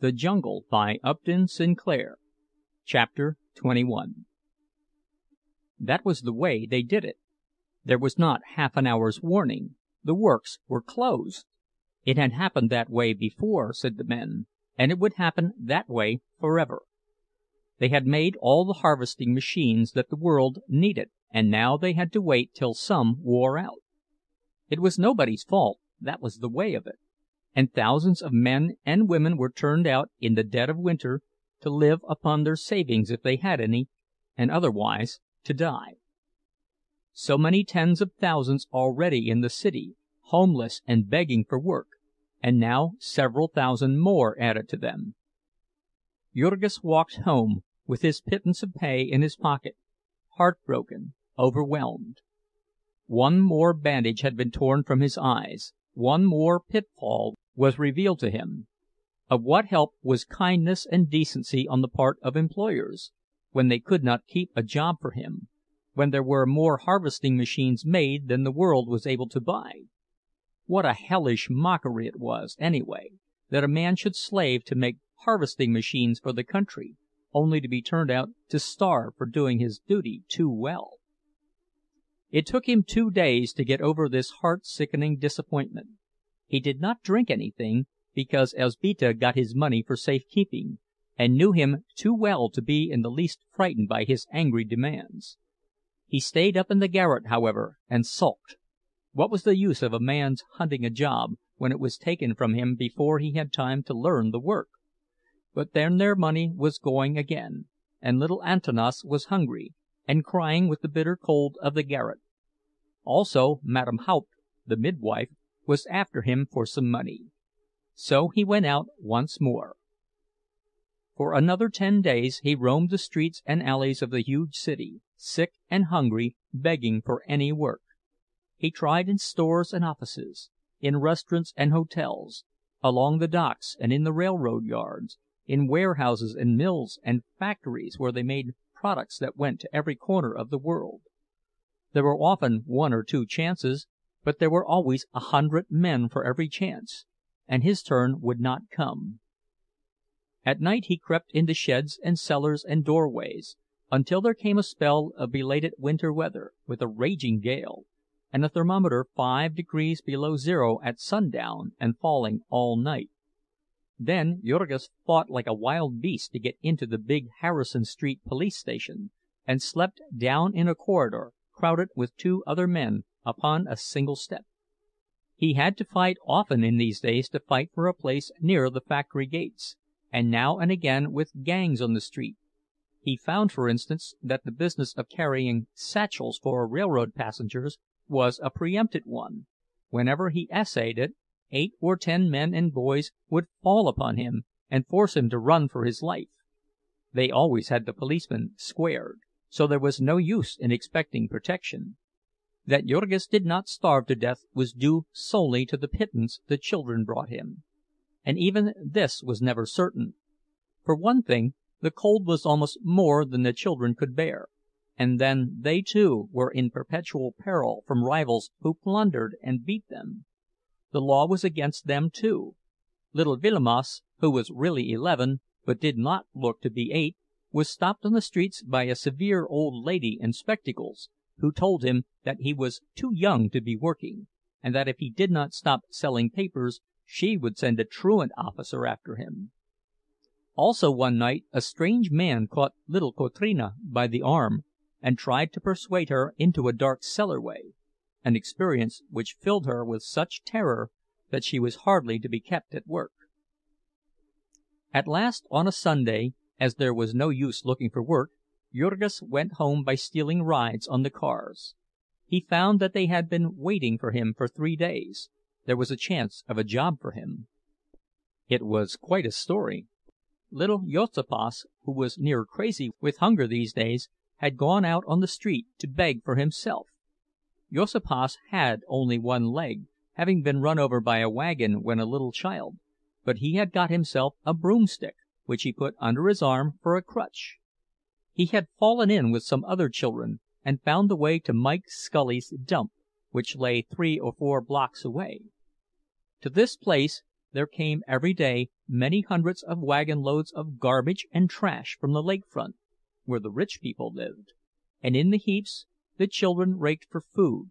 THE JUNGLE by Upton Sinclair. Chapter 21. That was the way they did it. There was not half an hour's warning. The works were closed. It had happened that way before, said the men, and it would happen that way forever. They had made all the harvesting machines that the world needed, and now they had to wait till some wore out. It was nobody's fault, that was the way of it. And thousands of men and women were turned out in the dead of winter to live upon their savings if they had any, and otherwise to die. So many tens of thousands already in the city, homeless and begging for work, and now several thousand more added to them. Jurgis walked home with his pittance of pay in his pocket, heartbroken, overwhelmed. One more bandage had been torn from his eyes, one more pitfall was revealed to him. Of what help was kindness and decency on the part of employers, when they could not keep a job for him, when there were more harvesting machines made than the world was able to buy? What a hellish mockery it was, anyway, that a man should slave to make harvesting machines for the country, only to be turned out to starve for doing his duty too well. It took him 2 days to get over this heart-sickening disappointment. He did not drink anything, because Elzbieta got his money for safekeeping, and knew him too well to be in the least frightened by his angry demands. He stayed up in the garret, however, and sulked. What was the use of a man's hunting a job when it was taken from him before he had time to learn the work? But then their money was going again, and little Antanas was hungry, and crying with the bitter cold of the garret. Also, Madame Haupt, the midwife, was after him for some money. So he went out once more. For another 10 days he roamed the streets and alleys of the huge city, sick and hungry, begging for any work. He tried in stores and offices, in restaurants and hotels, along the docks and in the railroad yards, in warehouses and mills and factories where they made products that went to every corner of the world. There were often 1 or 2 chances, but there were always 100 men for every chance, and his turn would not come. At night he crept into sheds and cellars and doorways, until there came a spell of belated winter weather, with a raging gale, and a thermometer 5 degrees below zero at sundown and falling all night. Then Jurgis fought like a wild beast to get into the big Harrison Street police station, and slept down in a corridor, crowded with 2 other men upon a single step. He had to fight often in these days to fight for a place near the factory gates, and now and again with gangs on the street. He found, for instance, that the business of carrying satchels for railroad passengers was a preempted one. Whenever he essayed it, 8 or 10 men and boys would fall upon him and force him to run for his life. They always had the policemen squared, so there was no use in expecting protection. That Jurgis did not starve to death was due solely to the pittance the children brought him. And even this was never certain. For one thing, the cold was almost more than the children could bear, and then they too were in perpetual peril from rivals who plundered and beat them. The law was against them too. Little Vilimas, who was really 11, but did not look to be 8, was stopped on the streets by a severe old lady in spectacles, who told him that he was too young to be working, and that if he did not stop selling papers, she would send a truant officer after him. Also one night a strange man caught little Kotrina by the arm, and tried to persuade her into a dark cellarway, an experience which filled her with such terror that she was hardly to be kept at work. At last, on a Sunday, as there was no use looking for work, Jurgis went home by stealing rides on the cars. He found that they had been waiting for him for 3 days. There was a chance of a job for him. It was quite a story. Little Juozapas, who was near crazy with hunger these days, had gone out on the street to beg for himself. Juozapas had only 1 leg, having been run over by a wagon when a little child, but he had got himself a broomstick, which he put under his arm for a crutch. He had fallen in with some other children, and found the way to Mike Scully's dump, which lay 3 or 4 blocks away. To this place there came every day many hundreds of wagon-loads of garbage and trash from the lakefront, where the rich people lived, and in the heaps the children raked for food.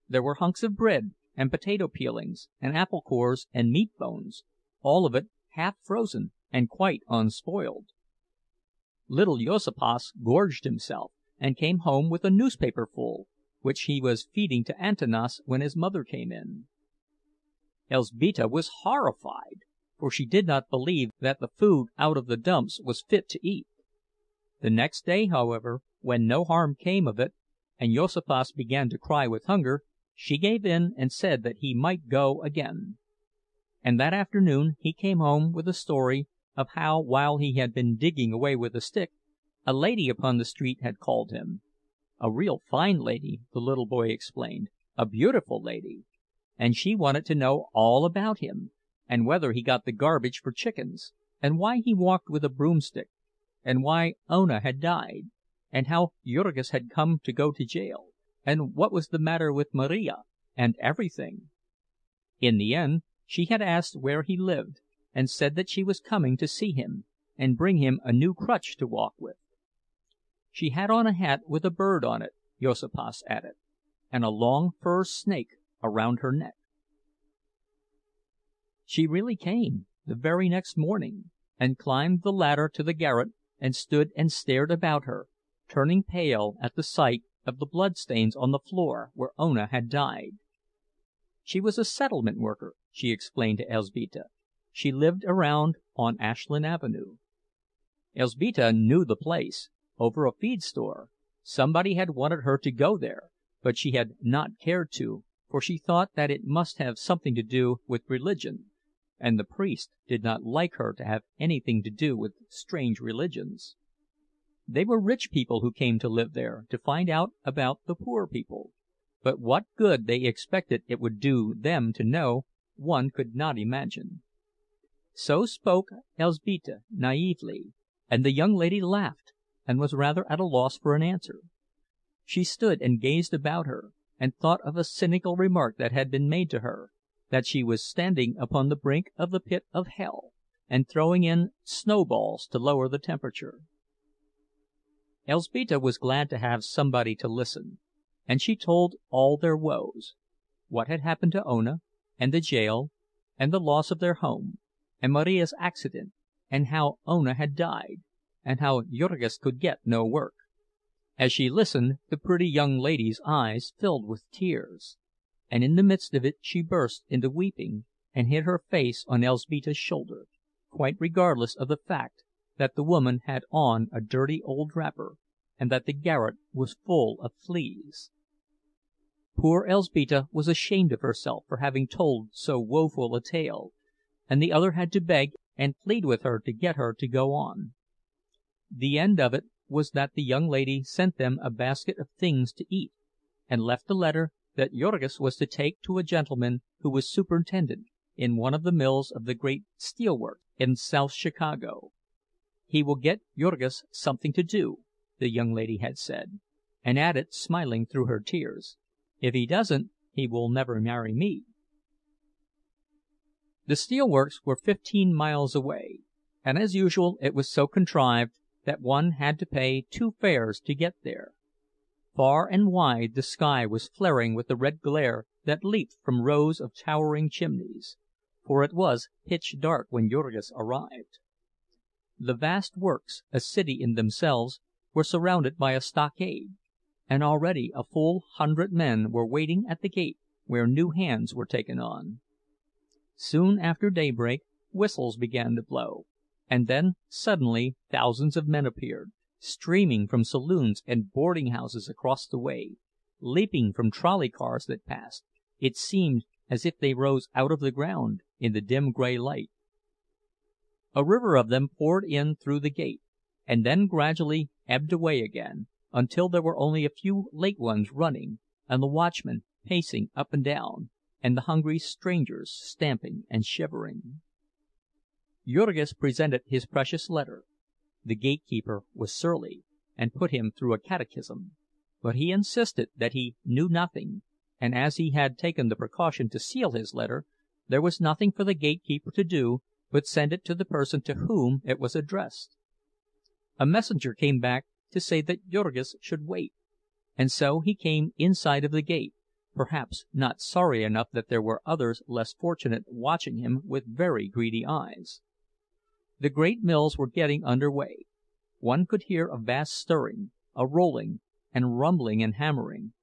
There were hunks of bread and potato peelings and apple cores and meat bones, all of it half frozen and quite unspoiled. Little Juozapas gorged himself, and came home with a newspaper full, which he was feeding to Antanas when his mother came in. Elzbieta was horrified, for she did not believe that the food out of the dumps was fit to eat. The next day, however, when no harm came of it, and Juozapas began to cry with hunger, she gave in and said that he might go again. And that afternoon he came home with a story of how, while he had been digging away with a stick, a lady upon the street had called him. A real fine lady, the little boy explained, a beautiful lady. And she wanted to know all about him, and whether he got the garbage for chickens, and why he walked with a broomstick, and why Ona had died, and how Jurgis had come to go to jail, and what was the matter with Marija, and everything. In the end she had asked where he lived, and said that she was coming to see him, and bring him a new crutch to walk with. She had on a hat with a bird on it, Juozapas added, and a long fur snake around her neck. She really came the very next morning, and climbed the ladder to the garret, and stood and stared about her, turning pale at the sight of the bloodstains on the floor where Ona had died. She was a settlement worker, she explained to Elzbieta. She lived around on Ashland Avenue. Elzbieta knew the place, over a feed store. Somebody had wanted her to go there, but she had not cared to, for she thought that it must have something to do with religion, and the priest did not like her to have anything to do with strange religions. They were rich people who came to live there to find out about the poor people, but what good they expected it would do them to know, one could not imagine. So spoke Elzbieta naively, and the young lady laughed, and was rather at a loss for an answer. She stood and gazed about her, and thought of a cynical remark that had been made to her, that she was standing upon the brink of the pit of hell, and throwing in snowballs to lower the temperature. Elzbieta was glad to have somebody to listen, and she told all their woes, what had happened to Ona, and the jail, and the loss of their home, and Marija's accident, and how Ona had died, and how Jurgis could get no work. As she listened, the pretty young lady's eyes filled with tears, and in the midst of it she burst into weeping, and hid her face on Elzbieta's shoulder, quite regardless of the fact that the woman had on a dirty old wrapper, and that the garret was full of fleas. Poor Elzbieta was ashamed of herself for having told so woeful a tale, and the other had to beg and plead with her to get her to go on. The end of it was that the young lady sent them a basket of things to eat, and left a letter that Jurgis was to take to a gentleman who was superintendent in one of the mills of the great steel works in South Chicago. He will get Jurgis something to do, the young lady had said, and added, smiling through her tears, if he doesn't, he will never marry me. The steelworks were 15 miles away, and as usual it was so contrived that one had to pay 2 fares to get there. Far and wide the sky was flaring with the red glare that leaped from rows of towering chimneys, for it was pitch dark when Jurgis arrived. The vast works, a city in themselves, were surrounded by a stockade, and already a full 100 men were waiting at the gate where new hands were taken on. Soon after daybreak whistles began to blow, and then suddenly thousands of men appeared, streaming from saloons and boarding-houses across the way, leaping from trolley cars that passed. It seemed as if they rose out of the ground in the dim gray light. A river of them poured in through the gate, and then gradually ebbed away again, until there were only a few late ones running, and the watchmen pacing up and down, and the hungry strangers stamping and shivering. Jurgis presented his precious letter. The gatekeeper was surly, and put him through a catechism, but he insisted that he knew nothing, and as he had taken the precaution to seal his letter, There was nothing for the gatekeeper to do but send it to the person to whom it was addressed. A messenger came back to say that Jurgis should wait, and so he came inside of the gate, perhaps not sorry enough that there were others less fortunate watching him with very greedy eyes. The great mills were getting under way. One could hear a vast stirring, a rolling, and rumbling and hammering.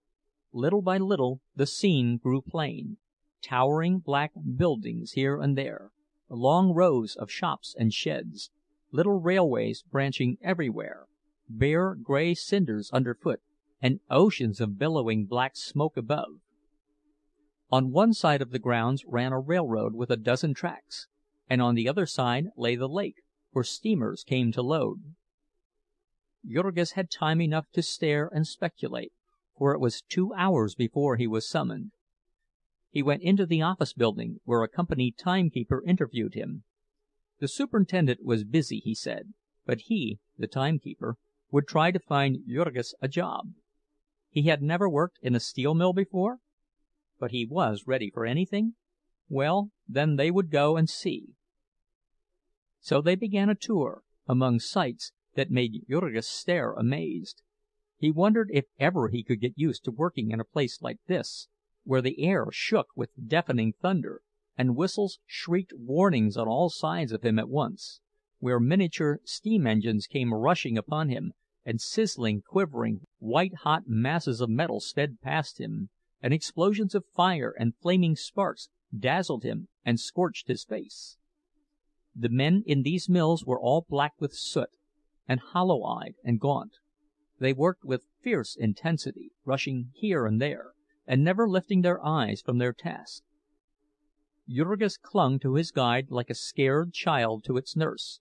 Little by little the scene grew plain: towering black buildings here and there, long rows of shops and sheds, little railways branching everywhere, bare gray cinders underfoot, and oceans of billowing black smoke above. On one side of the grounds ran a railroad with a dozen tracks, and on the other side lay the lake, where steamers came to load. Jurgis had time enough to stare and speculate, for it was 2 hours before he was summoned. He went into the office building, where a company timekeeper interviewed him. The superintendent was busy, he said, but he, the timekeeper, would try to find Jurgis a job. He had never worked in a steel mill before, but he was ready for anything. Well, then they would go and see. So they began a tour among sights that made Jurgis stare amazed. He wondered if ever he could get used to working in a place like this, where the air shook with deafening thunder, and whistles shrieked warnings on all sides of him at once, where miniature steam engines came rushing upon him, and sizzling, quivering, white-hot masses of metal sped past him, and explosions of fire and flaming sparks dazzled him and scorched his face. The men in these mills were all black with soot, and hollow-eyed and gaunt. They worked with fierce intensity, rushing here and there, and never lifting their eyes from their task. Jurgis clung to his guide like a scared child to its nurse,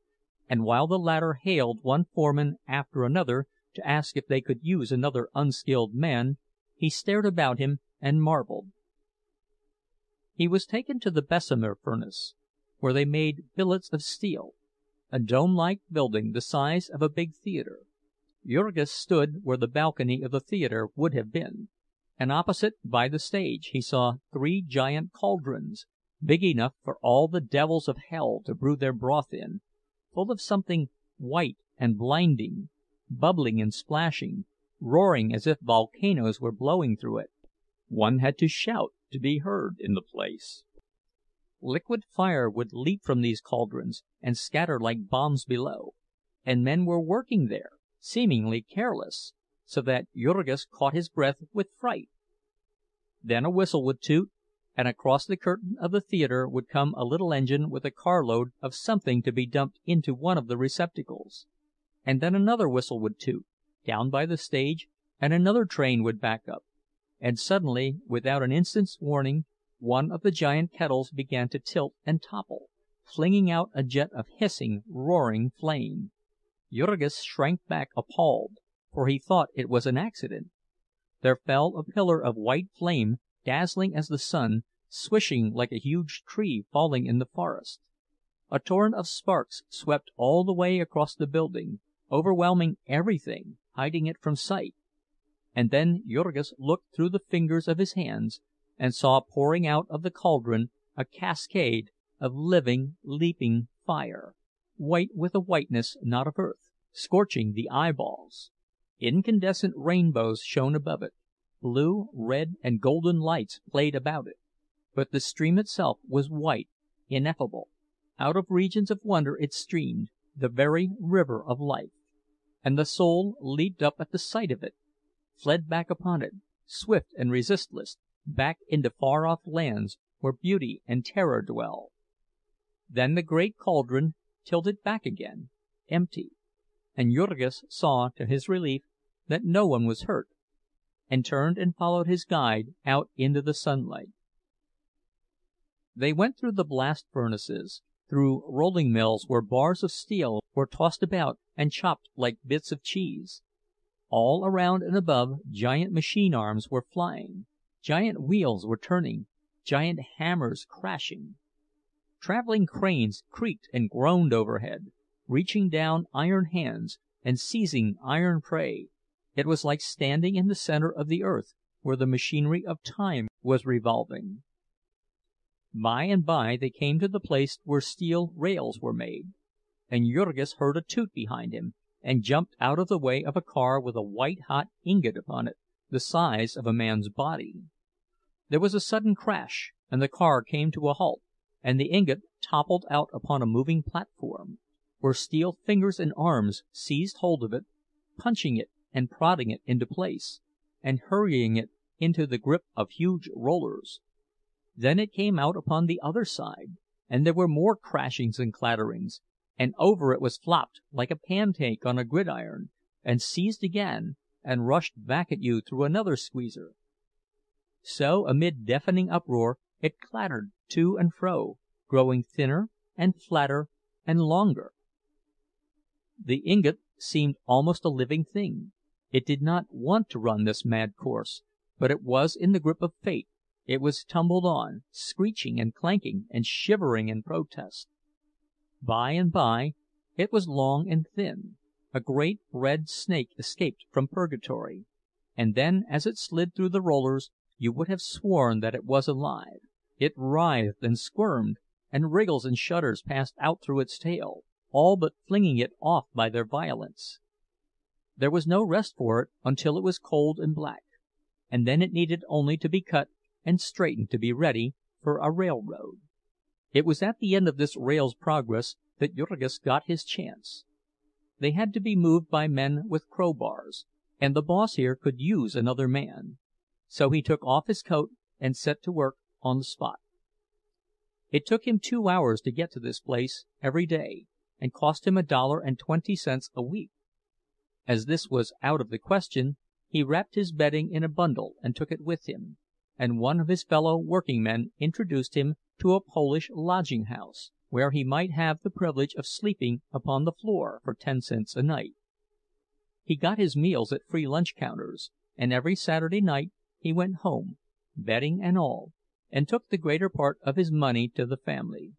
and while the latter hailed one foreman after another to ask if they could use another unskilled man, he stared about him and marveled. He was taken to the Bessemer furnace, where they made billets of steel, a dome-like building the size of a big theater. Jurgis stood where the balcony of the theater would have been, and opposite, by the stage, he saw 3 giant cauldrons, big enough for all the devils of hell to brew their broth in, full of something white and blinding, bubbling and splashing, roaring as if volcanoes were blowing through it. One had to shout to be heard in the place. Liquid fire would leap from these cauldrons and scatter like bombs below, and men were working there, seemingly careless, so that Jurgis caught his breath with fright. Then a whistle would toot, and across the curtain of the theater would come a little engine with a carload of something to be dumped into one of the receptacles. And then another whistle would toot, down by the stage, and another train would back up, and suddenly, without an instant's warning, one of the giant kettles began to tilt and topple, flinging out a jet of hissing, roaring flame. Jurgis shrank back appalled, for he thought it was an accident. There fell a pillar of white flame, dazzling as the sun, swishing like a huge tree falling in the forest. A torrent of sparks swept all the way across the building, overwhelming everything, hiding it from sight. And then Jurgis looked through the fingers of his hands and saw pouring out of the cauldron a cascade of living, leaping fire, white with a whiteness not of earth, scorching the eyeballs. Incandescent rainbows shone above it, blue, red, and golden lights played about it, but the stream itself was white, ineffable. Out of regions of wonder it streamed, the very river of life, and the soul leaped up at the sight of it, fled back upon it, swift and resistless, back into far-off lands where beauty and terror dwell. Then the great cauldron tilted back again, empty, and Jurgis saw, to his relief, that no one was hurt, and turned and followed his guide out into the sunlight. They went through the blast furnaces, through rolling mills where bars of steel were tossed about and chopped like bits of cheese. All around and above, giant machine arms were flying, giant wheels were turning, giant hammers crashing. Traveling cranes creaked and groaned overhead, reaching down iron hands and seizing iron prey. It was like standing in the center of the earth, where the machinery of time was revolving. By and by they came to the place where steel rails were made, and Jurgis heard a toot behind him, and jumped out of the way of a car with a white-hot ingot upon it, the size of a man's body. There was a sudden crash, and the car came to a halt, and the ingot toppled out upon a moving platform, where steel fingers and arms seized hold of it, punching it and prodding it into place, and hurrying it into the grip of huge rollers. Then it came out upon the other side, and there were more crashings and clatterings, and over it was flopped like a pancake on a gridiron, and seized again, and rushed back at you through another squeezer. So, amid deafening uproar, it clattered to and fro, growing thinner and flatter and longer. The ingot seemed almost a living thing. It did not want to run this mad course, but it was in the grip of fate. It was tumbled on, screeching and clanking and shivering in protest. By and by it was long and thin. A great red snake escaped from purgatory, and then as it slid through the rollers you would have sworn that it was alive. It writhed and squirmed, and wriggles and shudders passed out through its tail, all but flinging it off by their violence. There was no rest for it until it was cold and black, and then it needed only to be cut and straightened to be ready for a railroad. It was at the end of this rail's progress that Jurgis got his chance. They had to be moved by men with crowbars, and the boss here could use another man. So he took off his coat and set to work on the spot. It took him 2 hours to get to this place every day, and cost him $1.20 a week. As this was out of the question, he wrapped his bedding in a bundle and took it with him, and one of his fellow workingmen introduced him to a Polish lodging-house, where he might have the privilege of sleeping upon the floor for 10 cents a night. He got his meals at free lunch counters, and every Saturday night he went home, bedding and all, and took the greater part of his money to the family.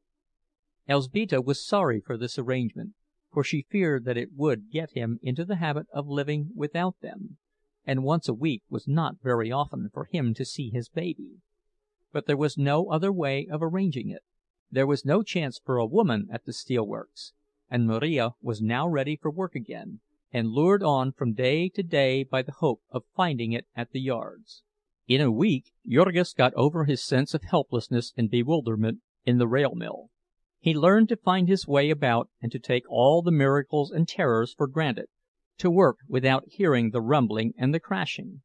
Elzbieta was sorry for this arrangement, for she feared that it would get him into the habit of living without them, and once a week was not very often for him to see his baby. But there was no other way of arranging it. There was no chance for a woman at the steelworks, and Marija was now ready for work again, and lured on from day to day by the hope of finding it at the yards. In a week Jurgis got over his sense of helplessness and bewilderment in the rail mill. He learned to find his way about and to take all the miracles and terrors for granted, to work without hearing the rumbling and the crashing.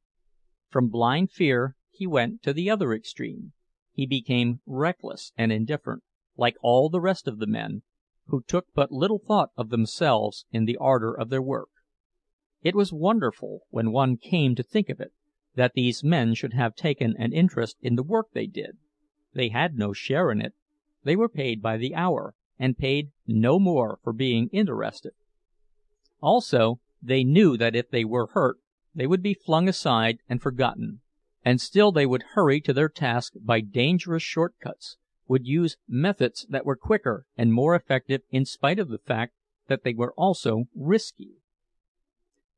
From blind fear he went to the other extreme. He became reckless and indifferent, like all the rest of the men, who took but little thought of themselves in the ardor of their work. It was wonderful, when one came to think of it, that these men should have taken an interest in the work they did. They had no share in it. They were paid by the hour, and paid no more for being interested. Also, they knew that if they were hurt, they would be flung aside and forgotten, and still they would hurry to their task by dangerous shortcuts, would use methods that were quicker and more effective in spite of the fact that they were also risky.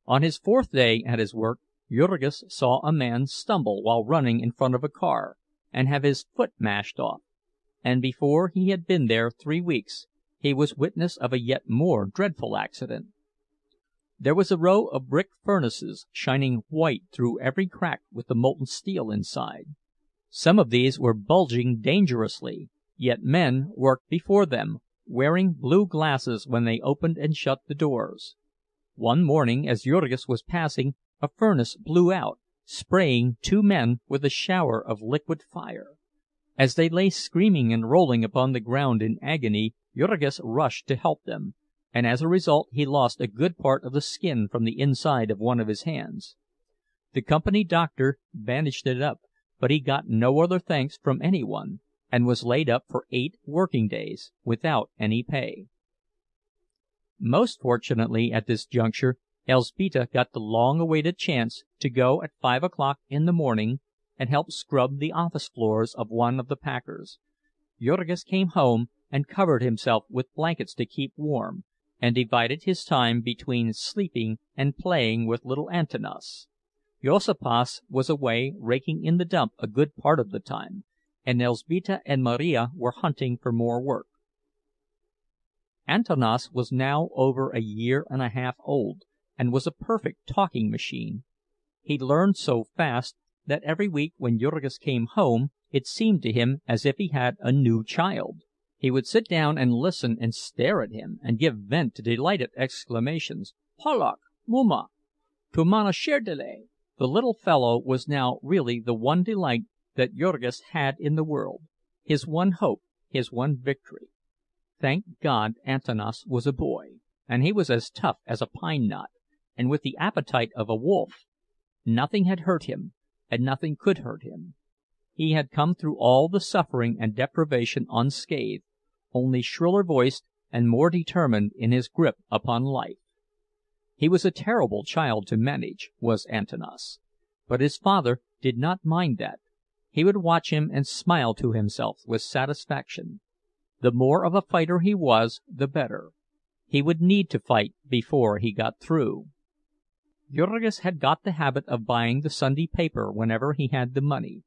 On his 4th day at his work, Jurgis saw a man stumble while running in front of a car, and have his foot mashed off, and before he had been there 3 weeks, he was witness of a yet more dreadful accident. There was a row of brick furnaces, shining white through every crack with the molten steel inside. Some of these were bulging dangerously, yet men worked before them, wearing blue glasses when they opened and shut the doors. One morning, as Jurgis was passing, a furnace blew out, spraying 2 men with a shower of liquid fire. As they lay screaming and rolling upon the ground in agony, Jurgis rushed to help them, and as a result he lost a good part of the skin from the inside of one of his hands. The company doctor bandaged it up, but he got no other thanks from anyone, and was laid up for 8 working days without any pay. Most fortunately at this juncture, Elzbieta got the long-awaited chance to go at 5 o'clock in the morning and help scrub the office floors of one of the packers. Jurgis came home and covered himself with blankets to keep warm, and divided his time between sleeping and playing with little Antanas. Juozapas was away raking in the dump a good part of the time, and Elzbieta and Marija were hunting for more work. Antanas was now over a year and a half old, and was a perfect talking machine. He learned so fast that every week when Jurgis came home it seemed to him as if he had a new child. He would sit down and listen and stare at him, and give vent to delighted exclamations. "Polak! Muma! Tu mana sherdele!" The little fellow was now really the one delight that Jurgis had in the world, his one hope, his one victory. Thank God Antanas was a boy, and he was as tough as a pine knot, and with the appetite of a wolf. Nothing had hurt him, and nothing could hurt him. He had come through all the suffering and deprivation unscathed, only shriller voiced and more determined in his grip upon life. He was a terrible child to manage, was Antanas, but his father did not mind that. He would watch him and smile to himself with satisfaction. The more of a fighter he was, the better. He would need to fight before he got through. Jurgis had got the habit of buying the Sunday paper whenever he had the money.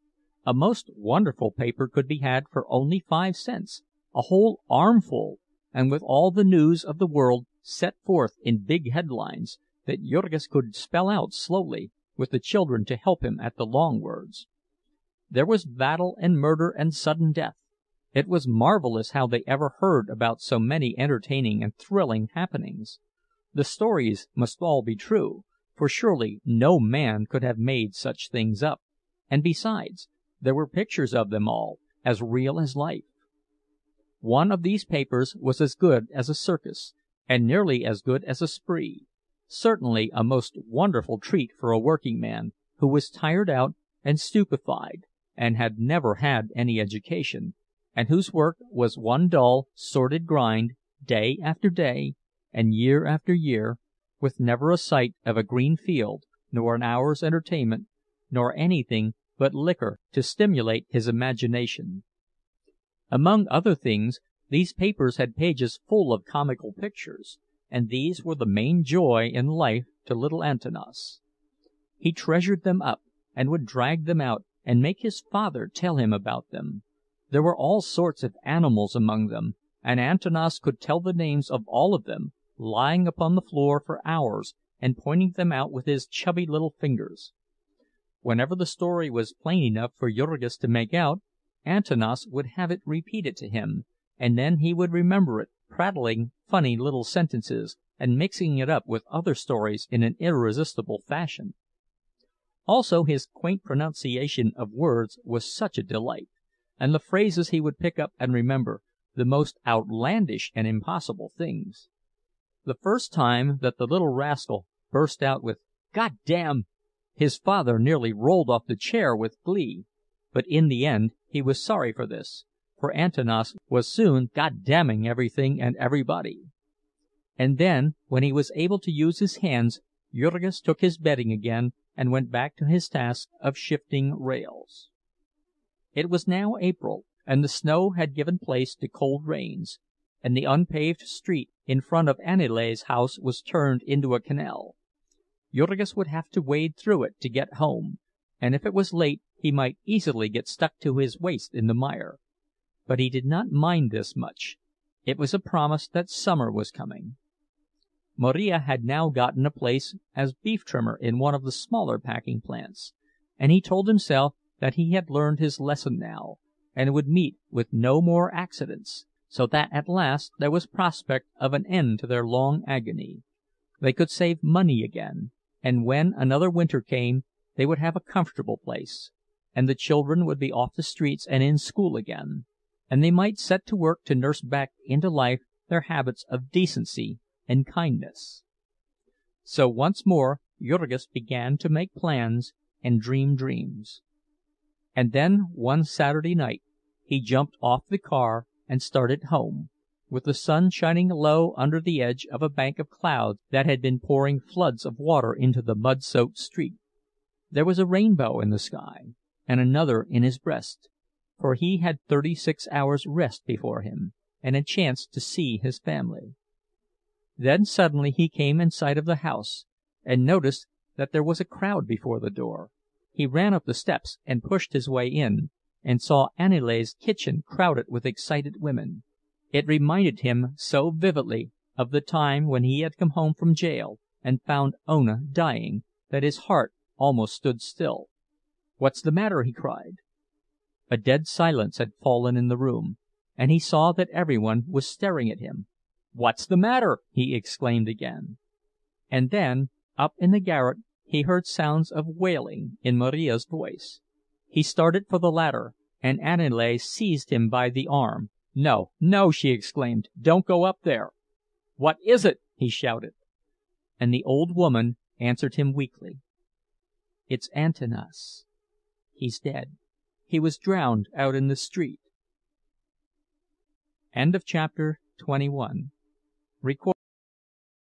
A most wonderful paper could be had for only 5 cents, a whole armful, and with all the news of the world set forth in big headlines that Jurgis could spell out slowly, with the children to help him at the long words. There was battle and murder and sudden death. It was marvelous how they ever heard about so many entertaining and thrilling happenings. The stories must all be true, for surely no man could have made such things up, and besides, there were pictures of them all, as real as life. One of these papers was as good as a circus, and nearly as good as a spree. Certainly a most wonderful treat for a working man who was tired out and stupefied, and had never had any education, and whose work was one dull, sordid grind, day after day, and year after year, with never a sight of a green field, nor an hour's entertainment, nor anything but liquor to stimulate his imagination. Among other things, these papers had pages full of comical pictures, and these were the main joy in life to little Antanas. He treasured them up, and would drag them out and make his father tell him about them. There were all sorts of animals among them, and Antanas could tell the names of all of them, lying upon the floor for hours and pointing them out with his chubby little fingers. Whenever the story was plain enough for Jurgis to make out, Antanas would have it repeated to him, and then he would remember it, prattling funny little sentences and mixing it up with other stories in an irresistible fashion. Also, his quaint pronunciation of words was such a delight, and the phrases he would pick up and remember, the most outlandish and impossible things. The first time that the little rascal burst out with "God damn!" his father nearly rolled off the chair with glee, but in the end he was sorry for this, for Antanas was soon God-damning everything and everybody. And then, when he was able to use his hands, Jurgis took his bedding again and went back to his task of shifting rails. It was now April, and the snow had given place to cold rains, and the unpaved street in front of Aniele's house was turned into a canal. Jurgis would have to wade through it to get home, and if it was late he might easily get stuck to his waist in the mire. But he did not mind this much. It was a promise that summer was coming. Marija had now gotten a place as beef trimmer in one of the smaller packing plants, and he told himself that he had learned his lesson now, and would meet with no more accidents, so that at last there was prospect of an end to their long agony. They could save money again, and when another winter came they would have a comfortable place, and the children would be off the streets and in school again, and they might set to work to nurse back into life their habits of decency and kindness. So once more Jurgis began to make plans and dream dreams. And then one Saturday night he jumped off the car and started home, with the sun shining low under the edge of a bank of clouds that had been pouring floods of water into the mud-soaked street. There was a rainbow in the sky, and another in his breast, for he had 36 hours' rest before him, and a chance to see his family. Then suddenly he came in sight of the house, and noticed that there was a crowd before the door. He ran up the steps and pushed his way in, and saw Aniele's kitchen crowded with excited women. It reminded him so vividly of the time when he had come home from jail and found Ona dying, that his heart almost stood still. "What's the matter?" he cried. A dead silence had fallen in the room, and he saw that everyone was staring at him. "What's the matter?" he exclaimed again. And then, up in the garret, he heard sounds of wailing in Marija's voice. He started for the ladder, and Aniele seized him by the arm. "No, no!" she exclaimed. "Don't go up there!" "What is it?" he shouted. And the old woman answered him weakly, "It's Antanas. He's dead. He was drowned out in the street." End of chapter 21.